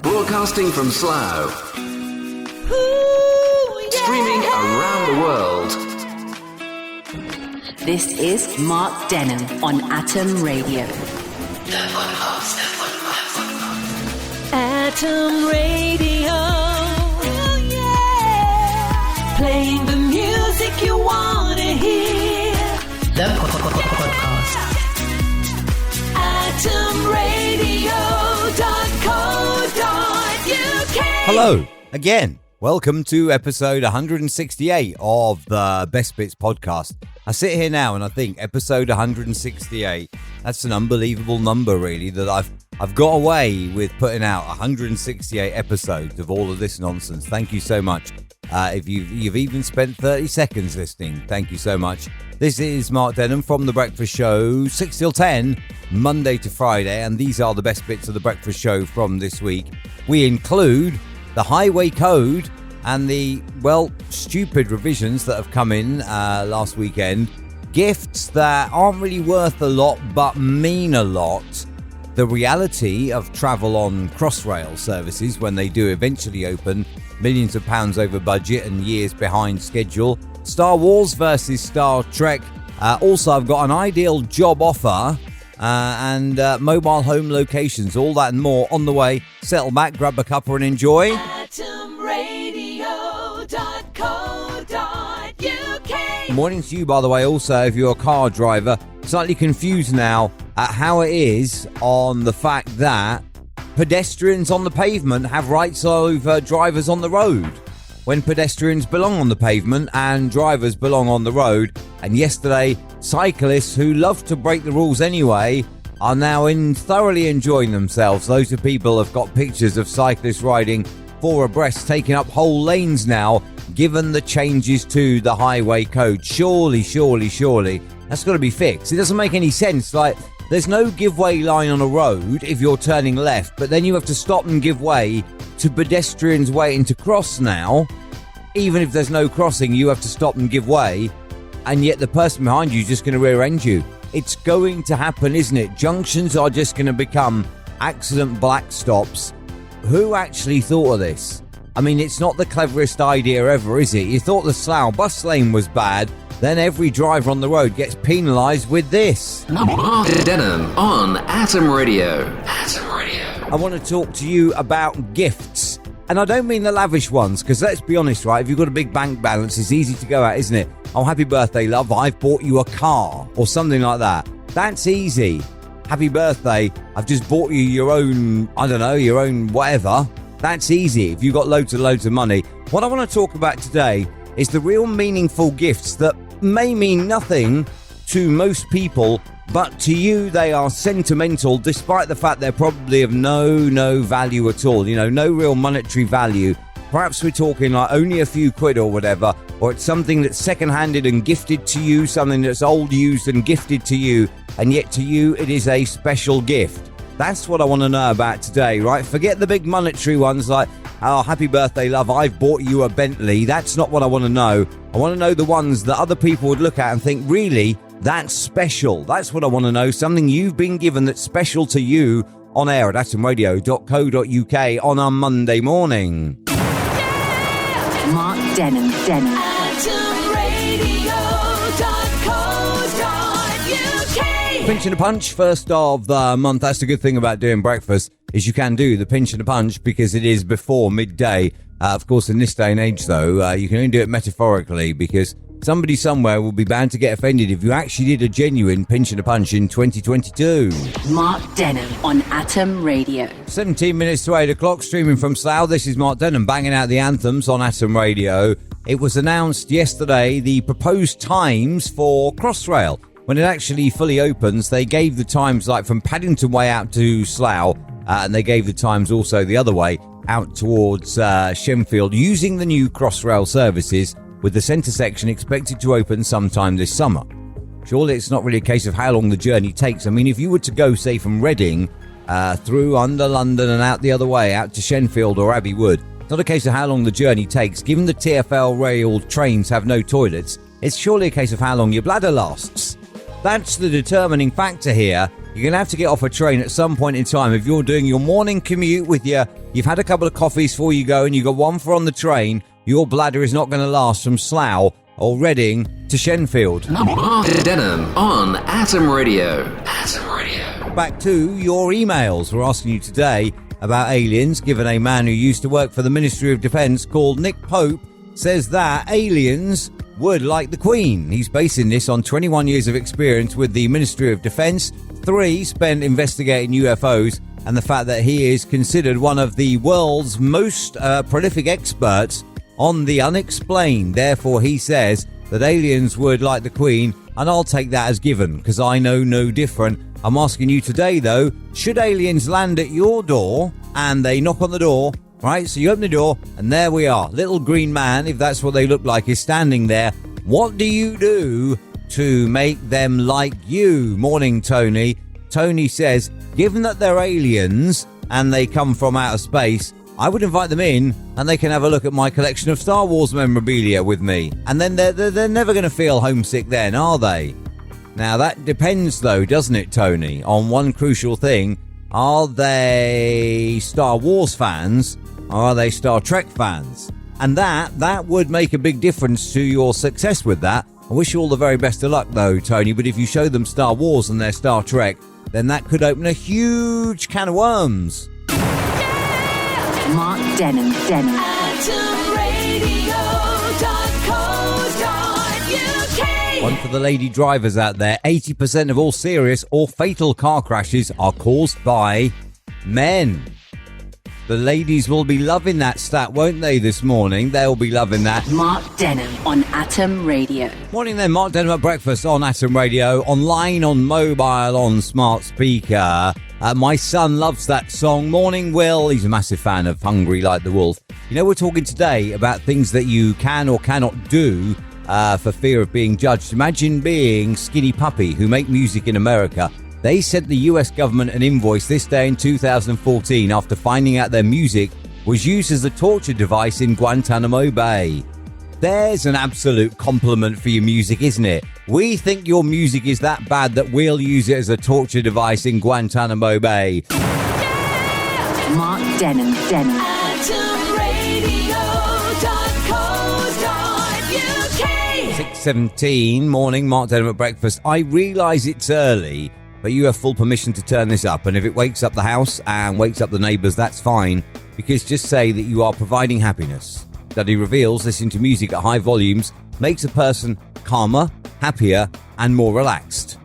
Broadcasting from Slough. Streaming around the world. This is Mark Denholm on Atom Radio. Atom Radio. Oh, yeah. Playing the music you want to hear. The podcast. AtomRadio.co.uk. Hello again. Welcome to episode 168 of the Best Bits podcast. I sit here now and I think episode 168, that's an unbelievable number really, that I've got away with putting out 168 episodes of all of this nonsense. Thank you so much. If you've even spent 30 seconds listening, thank you so much. This is Mark Denholm from The Breakfast Show, 6 till 10, Monday to Friday, and these are the best bits of The Breakfast Show from this week. We include the highway code and the, stupid revisions that have come in last weekend, gifts that aren't really worth a lot but mean a lot, the reality of travel on Crossrail services when they do eventually open, millions of pounds over budget and years behind schedule, Star Wars versus Star Trek. Also, I've got an ideal job offer and mobile home locations, all that and more on the way. Settle back, grab a cuppa and enjoy. AtomRadio.co.uk. Morning to you, by the way, also, if you're a car driver. Slightly confused now at how it is on the fact that pedestrians on the pavement have rights over drivers on the road, when pedestrians belong on the pavement and drivers belong on the road. And yesterday, cyclists who love to break the rules anyway are now thoroughly enjoying themselves. Those are people have got pictures of cyclists riding four abreast, taking up whole lanes now, given the changes to the highway code. Surely, that's got to be fixed. It doesn't make any sense. Like, there's no give-way line on a road if you're turning left, but then you have to stop and give way to pedestrians waiting to cross now. Even if there's no crossing, you have to stop and give way, and yet the person behind you is just going to rear-end you. It's going to happen, isn't it? Junctions are just going to become accident black stops. Who actually thought of this? I mean, it's not the cleverest idea ever, is it? You thought the Slough bus lane was bad, then every driver on the road gets penalised with this. Mark Denholm on Atom Radio. I want to talk to you about gifts. And I don't mean the lavish ones, because let's be honest, right? If you've got a big bank balance, it's easy to go out, isn't it? Oh, happy birthday, love. I've bought you a car or something like that. That's easy. Happy birthday. I've just bought you your own, your own whatever. That's easy if you've got loads of money. What I want to talk about today is the real meaningful gifts that may mean nothing to most people, but to you they are sentimental, despite the fact they're probably of no value at all. No real monetary value. Perhaps we're talking like only a few quid or whatever, or it's something that's second-handed and gifted to you, something that's old, used and gifted to you, and yet to you it is a special gift. That's what I want to know about today, right? Forget the big monetary ones like, oh, happy birthday, love, I've bought you a Bentley. That's not what I want to know. I want to know the ones that other people would look at and think, really, that's special. That's what I want to know. Something you've been given that's special to you on air at atomradio.co.uk on a Monday morning. Mark Denholm. AtomRadio.co.uk. Pinch and a punch, first of the month. That's the good thing about doing breakfast, is you can do the pinch and a punch because it is before midday. Of course, in this day and age, though, you can only do it metaphorically, because somebody somewhere will be bound to get offended if you actually did a genuine pinch and a punch in 2022. Mark Denholm on Atom Radio. 17 minutes to 8 o'clock, streaming from Slough. This is Mark Denholm banging out the anthems on Atom Radio. It was announced yesterday the proposed times for Crossrail. When it actually fully opens, they gave the times like from Paddington Way out to Slough, and they gave the times also the other way out towards Shenfield, using the new Crossrail services, with the centre section expected to open sometime this summer. Surely it's not really a case of how long the journey takes. I mean, if you were to go, say, from Reading through under London and out the other way, out to Shenfield or Abbey Wood, it's not a case of how long the journey takes. Given the TfL rail trains have no toilets, it's surely a case of how long your bladder lasts. That's the determining factor here. you're going to have to get off a train at some point in time. If you're doing your morning commute with you've had a couple of coffees before you go and you've got one for on the train, your bladder is not going to last from Slough or Reading to Shenfield. Mark Denham on Atom Radio. Atom Radio. Back to your emails. We're asking you today about aliens, given a man who used to work for the Ministry of Defence called Nick Pope says that aliens would like the Queen. He's basing this on 21 years of experience with the Ministry of Defence, 3 spent investigating UFOs, and the fact that he is considered one of the world's most prolific experts on the unexplained. Therefore, he says that aliens would like the Queen, and I'll take that as given, because I know no different. I'm asking you today, though, should aliens land at your door and they knock on the door, right? So you open the door, and there we are. Little green man, if that's what they look like, is standing there. What do you do to make them like you? Morning, Tony. Tony says, given that they're aliens and they come from outer space, I would invite them in and they can have a look at my collection of Star Wars memorabilia with me. And then they're never going to feel homesick then, are they? Now, that depends, though, doesn't it, Tony, on one crucial thing. Are they Star Wars fans or are they Star Trek fans? And that would make a big difference to your success with that. I wish you all the very best of luck, though, Tony, but if you show them Star Wars and they're Star Trek, then that could open a huge can of worms. Mark Denham. AtomRadio.co.uk. One for the lady drivers out there. 80% of all serious or fatal car crashes are caused by men. The ladies will be loving that stat, won't they, this morning? They'll be loving that. Mark Denham on Atom Radio. Morning then, Mark Denham at breakfast on Atom Radio, online, on mobile, on smart speaker. My son loves that song. Morning, Will. He's a massive fan of Hungry Like the Wolf. You know, we're talking today about things that you can or cannot do for fear of being judged. Imagine being Skinny Puppy, who make music in America. They sent the US government an invoice this day in 2014 after finding out their music was used as a torture device in Guantanamo Bay. There's an absolute compliment for your music, isn't it? We think your music is that bad that we'll use it as a torture device in Guantanamo Bay. Mark Denham. AtomRadio.co.uk. 6:17 morning, Mark Denham at breakfast. I realise it's early, but you have full permission to turn this up, and if it wakes up the house and wakes up the neighbours, that's fine, because just say that you are providing happiness. Study reveals listening to music at high volumes makes a person calmer, happier and more relaxed.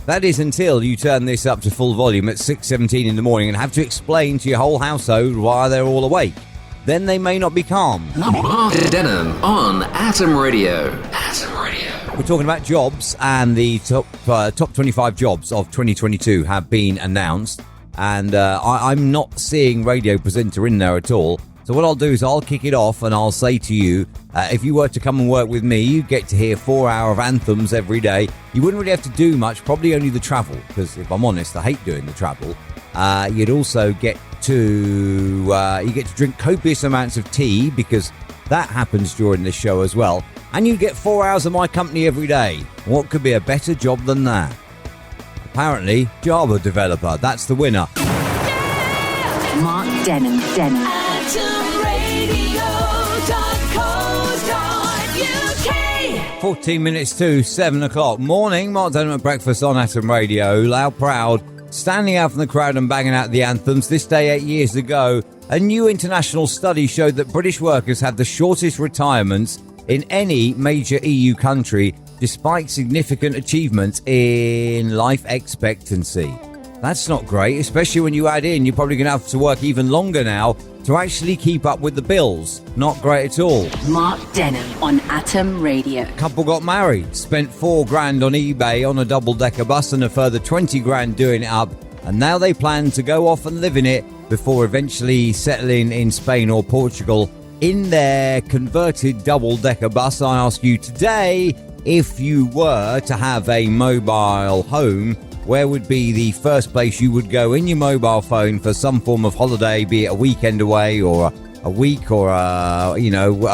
That is until you turn this up to full volume at 6:17 in the morning and have to explain to your whole household why they're all awake. Then they may not be calm. Mark Denham on Atom Radio. Atom Radio. We're talking about jobs, and the top 25 jobs of 2022 have been announced, and I'm not seeing radio presenter in there at all. So what I'll do is I'll kick it off and I'll say to you, if you were to come and work with me, you get to hear 4 hours of anthems every day. You wouldn't really have to do much, probably only the travel, because if I'm honest, I hate doing the travel. You'd also get to drink copious amounts of tea, because that happens during this show as well. And you get 4 hours of my company every day. What could be a better job than that? Apparently, Java developer. That's the winner. Mark Denham. AtomRadio.co.uk. 14 minutes to 7 o'clock. Morning, Mark Denham at breakfast on Atom Radio. Loud, proud, standing out from the crowd and banging out the anthems. This day 8 years ago, a new international study showed that British workers had the shortest retirements in any major EU country, despite significant achievements in life expectancy. That's not great, especially when you add in you're probably going to have to work even longer now to actually keep up with the bills. Not great at all. Mark Denham on Atom Radio. Couple got married, spent $4,000 on eBay on a double-decker bus and a further $20,000 doing it up, and now they plan to go off and live in it before eventually settling in Spain or Portugal in their converted double-decker bus. I ask you today, if you were to have a mobile home, where would be the first place you would go in your mobile phone for some form of holiday, be it a weekend away or a week or a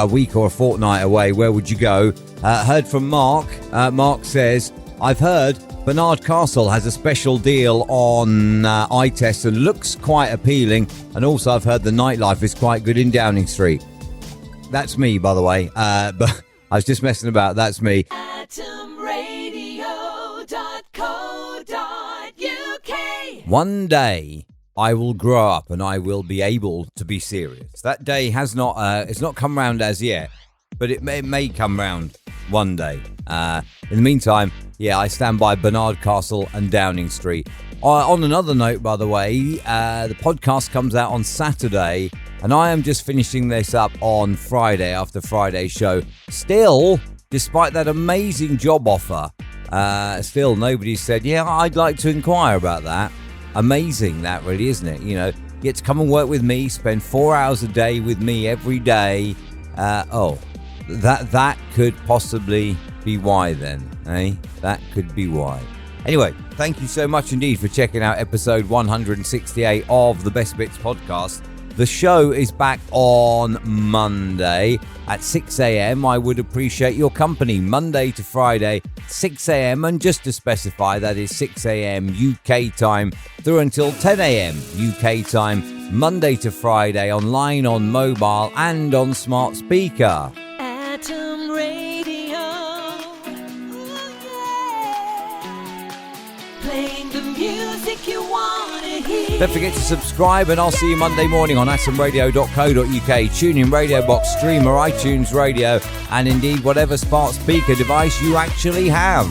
week or a fortnight away? Where would you go? Heard from Mark. Mark says, I've heard Bernard Castle has a special deal on eye tests and looks quite appealing. And also, I've heard the nightlife is quite good in Downing Street. That's me, by the way. But I was just messing about. That's me. atomradio.co.uk. One day, I will grow up and I will be able to be serious. That day has not. It's not come round as yet, but it may come round one day. In the meantime, yeah, I stand by Bernard Castle and Downing Street. On another note, by the way, the podcast comes out on Saturday, and I am just finishing this up on Friday after Friday's show. Still, despite that amazing job offer, still nobody said, yeah, I'd like to inquire about that. Amazing, that really, isn't it? You know, you get to come and work with me, spend 4 hours a day with me every day. That could possibly be why then, eh? That could be why. Anyway, thank you so much indeed for checking out episode 168 of the Best Bits podcast. The show is back on Monday at 6 a.m. I would appreciate your company, Monday to Friday, 6 a.m. And just to specify, that is 6 a.m. UK time through until 10 a.m. UK time, Monday to Friday, online, on mobile and on smart speaker. Atom Radio. Playing the music you want to hear. Don't forget to subscribe, and I'll see you Monday morning on atomradio.co.uk, TuneIn Radio Box, Streamer, iTunes Radio, and indeed whatever smart speaker device you actually have.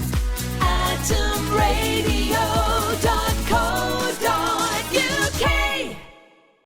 Atom Radio.